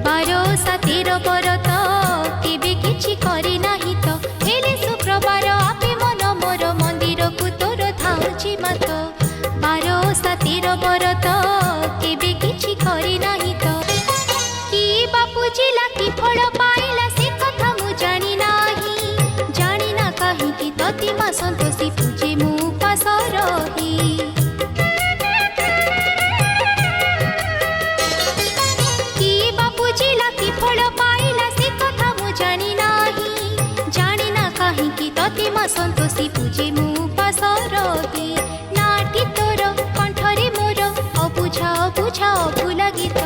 बारो सातिर बरत केबे किछि करि नाही तो हेले शुक्रवार आपे मन मोर मंदिर को तोर धाउछि मत बारो सातिर बरत केबे किछि करि नाही तो कि बापूजी लाकी फल पाइला से कथा मु जानि ना कहीं कि तति मा संतोषी पूजे मु पास रही संतोषी पूजे मु पास रही नाटी तोर कंठरे मोर अबुझा अबुझा अभुला गीत